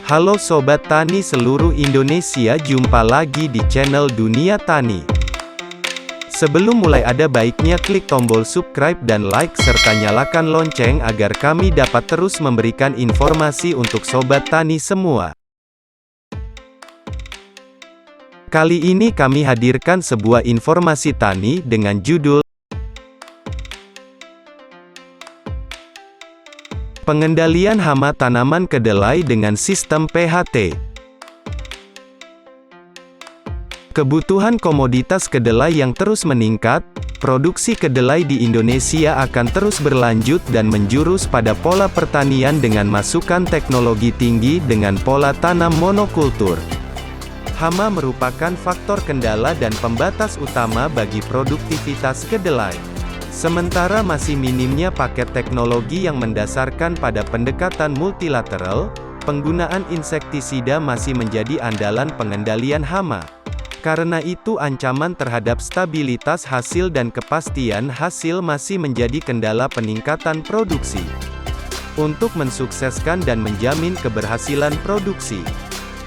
Halo Sobat Tani seluruh Indonesia, jumpa lagi di channel Dunia Tani. Sebelum mulai ada baiknya klik tombol subscribe dan like serta nyalakan lonceng agar kami dapat terus memberikan informasi untuk Sobat Tani semua. Kali ini kami hadirkan sebuah informasi tani dengan judul Pengendalian hama tanaman kedelai dengan sistem PHT. Kebutuhan komoditas kedelai yang terus meningkat, produksi kedelai di Indonesia akan terus berlanjut dan menjurus pada pola pertanian dengan masukan teknologi tinggi dengan pola tanam monokultur. Hama merupakan faktor kendala dan pembatas utama bagi produktivitas kedelai. Sementara masih minimnya paket teknologi yang mendasarkan pada pendekatan multilateral, penggunaan insektisida masih menjadi andalan pengendalian hama. Karena itu ancaman terhadap stabilitas hasil dan kepastian hasil masih menjadi kendala peningkatan produksi. Untuk mensukseskan dan menjamin keberhasilan produksi,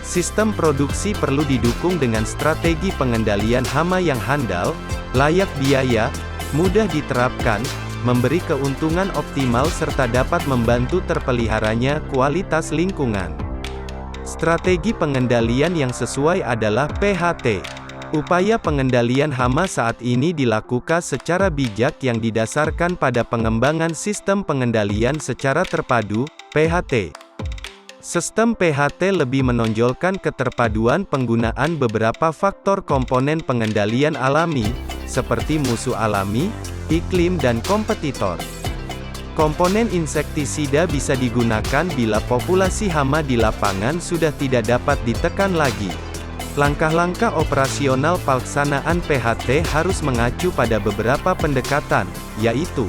sistem produksi perlu didukung dengan strategi pengendalian hama yang handal, layak biaya, mudah diterapkan, memberi keuntungan optimal serta dapat membantu terpeliharanya kualitas lingkungan. Strategi pengendalian yang sesuai adalah PHT. Upaya pengendalian hama saat ini dilakukan secara bijak yang didasarkan pada pengembangan sistem pengendalian secara terpadu, PHT. Sistem PHT lebih menonjolkan keterpaduan penggunaan beberapa faktor komponen pengendalian alami, seperti musuh alami, iklim dan kompetitor. Komponen insektisida bisa digunakan bila populasi hama di lapangan sudah tidak dapat ditekan lagi. Langkah-langkah operasional pelaksanaan PHT harus mengacu pada beberapa pendekatan, yaitu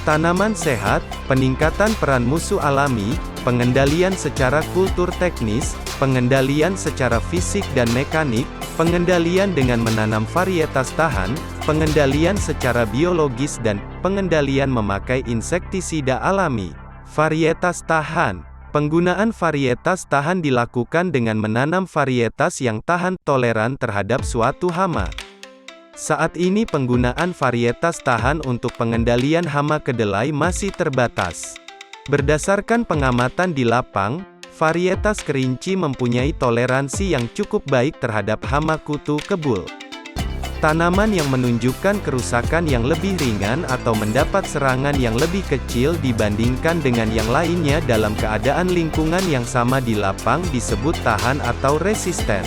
tanaman sehat, peningkatan peran musuh alami, pengendalian secara kultur teknis, pengendalian secara fisik dan mekanik, pengendalian dengan menanam varietas tahan, pengendalian secara biologis dan pengendalian memakai insektisida alami. Varietas tahan. Penggunaan varietas tahan dilakukan dengan menanam varietas yang tahan toleran terhadap suatu hama. Saat ini penggunaan varietas tahan untuk pengendalian hama kedelai masih terbatas. Berdasarkan pengamatan di lapang, varietas kerinci mempunyai toleransi yang cukup baik terhadap hama kutu kebul. Tanaman yang menunjukkan kerusakan yang lebih ringan atau mendapat serangan yang lebih kecil dibandingkan dengan yang lainnya dalam keadaan lingkungan yang sama di lapang disebut tahan atau resisten.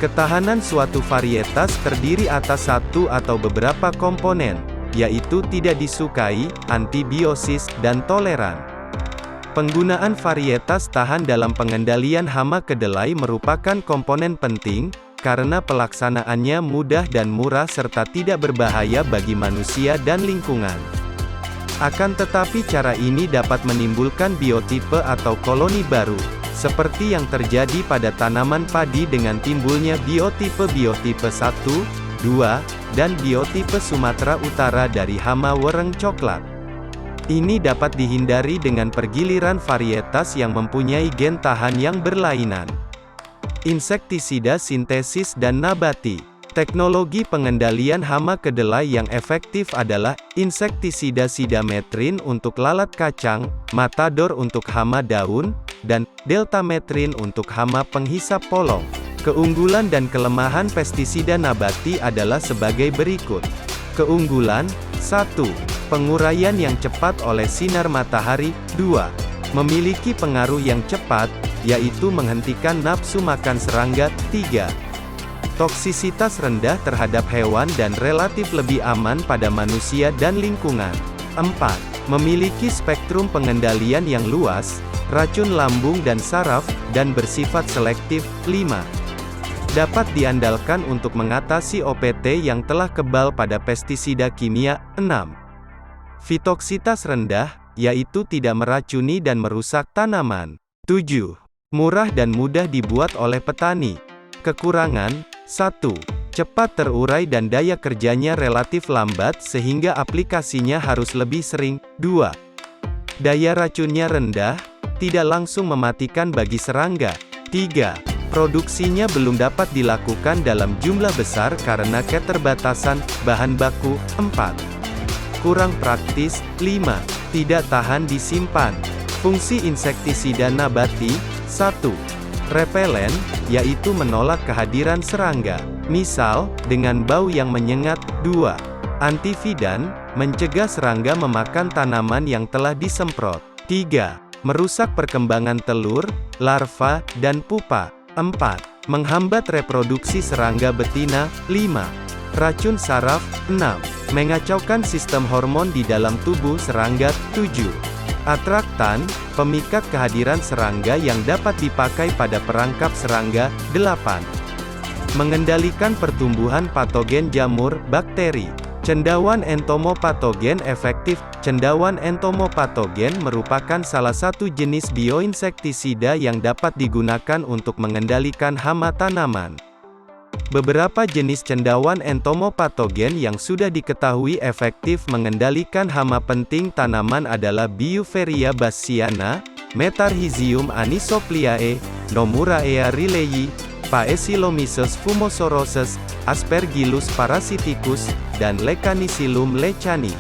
Ketahanan suatu varietas terdiri atas satu atau beberapa komponen, yaitu tidak disukai, antibiosis, dan toleran. Penggunaan varietas tahan dalam pengendalian hama kedelai merupakan komponen penting, karena pelaksanaannya mudah dan murah serta tidak berbahaya bagi manusia dan lingkungan. Akan tetapi cara ini dapat menimbulkan biotipe atau koloni baru, seperti yang terjadi pada tanaman padi dengan timbulnya biotipe 1, 2, dan biotipe Sumatera Utara dari hama wereng coklat. Ini dapat dihindari dengan pergiliran varietas yang mempunyai gen tahan yang berlainan. Insektisida sintesis dan nabati. Teknologi pengendalian hama kedelai yang efektif adalah insektisida sidametrin untuk lalat kacang, matador untuk hama daun, dan deltametrin untuk hama penghisap polong. Keunggulan dan kelemahan pestisida nabati adalah sebagai berikut. Keunggulan, 1. Penguraian yang cepat oleh sinar matahari. 2. Memiliki pengaruh yang cepat, yaitu menghentikan nafsu makan serangga. 3. Toksisitas rendah terhadap hewan dan relatif lebih aman pada manusia dan lingkungan. 4. Memiliki spektrum pengendalian yang luas, racun lambung dan saraf, dan bersifat selektif. 5. Dapat diandalkan untuk mengatasi OPT yang telah kebal pada pestisida kimia. 6. Fitoksitas rendah, yaitu tidak meracuni dan merusak tanaman. 7. Murah dan mudah dibuat oleh petani. Kekurangan, 1. Cepat terurai dan daya kerjanya relatif lambat sehingga aplikasinya harus lebih sering. 2. Daya racunnya rendah. tidak langsung mematikan bagi serangga. 3. Produksinya belum dapat dilakukan dalam jumlah besar karena keterbatasan bahan baku. 4. Kurang praktis. 5. Tidak tahan disimpan. Fungsi insektisida nabati. 1. Repelen, yaitu menolak kehadiran serangga. Misal, dengan bau yang menyengat. 2. Antividan, mencegah serangga memakan tanaman yang telah disemprot. 3. Merusak perkembangan telur, larva, dan pupa. 4. Menghambat reproduksi serangga betina. 5. Racun saraf. 6. Mengacaukan sistem hormon di dalam tubuh serangga. 7. Atraktan, pemikat kehadiran serangga yang dapat dipakai pada perangkap serangga. 8. Mengendalikan pertumbuhan patogen jamur, bakteri. Cendawan entomopatogen efektif. Cendawan entomopatogen merupakan salah satu jenis bioinsektisida yang dapat digunakan untuk mengendalikan hama tanaman. Beberapa jenis cendawan entomopatogen yang sudah diketahui efektif mengendalikan hama penting tanaman adalah Biuveria bassiana, Metarhizium anisopliae, Nomuraea rilei, Paecilomyces fumosorosus, Aspergillus parasiticus, dan Lecanicillum lechani.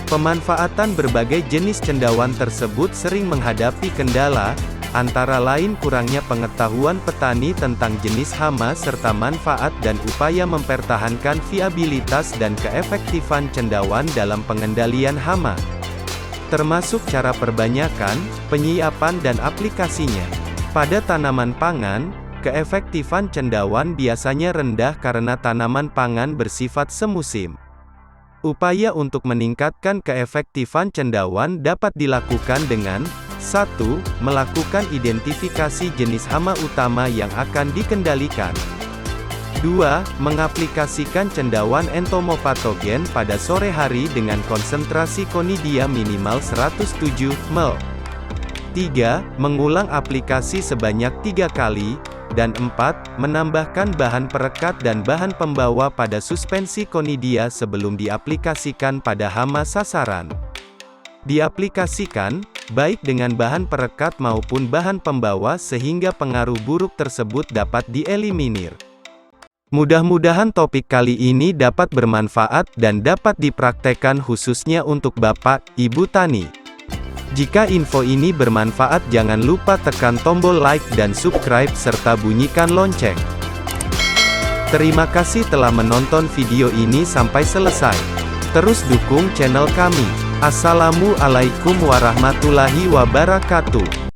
Pemanfaatan berbagai jenis cendawan tersebut sering menghadapi kendala, antara lain kurangnya pengetahuan petani tentang jenis hama serta manfaat dan upaya mempertahankan viabilitas dan keefektifan cendawan dalam pengendalian hama. Termasuk cara perbanyakan, penyiapan dan aplikasinya. Pada tanaman pangan, keefektifan cendawan biasanya rendah karena tanaman pangan bersifat semusim. Upaya untuk meningkatkan keefektifan cendawan dapat dilakukan dengan 1. Melakukan identifikasi jenis hama utama yang akan dikendalikan. 2. Mengaplikasikan cendawan entomopatogen pada sore hari dengan konsentrasi Conidia minimal 107 ml. 3. Mengulang aplikasi sebanyak 3 kali. Dan 4. Menambahkan bahan perekat dan bahan pembawa pada suspensi Conidia sebelum diaplikasikan pada hama sasaran. Diaplikasikan, baik dengan bahan perekat maupun bahan pembawa sehingga pengaruh buruk tersebut dapat dieliminir. Mudah-mudahan topik kali ini dapat bermanfaat dan dapat dipraktekkan khususnya untuk Bapak, Ibu Tani. Jika info ini bermanfaat jangan lupa tekan tombol like dan subscribe serta bunyikan lonceng. Terima kasih telah menonton video ini sampai selesai. Terus dukung channel kami. Assalamualaikum warahmatullahi wabarakatuh.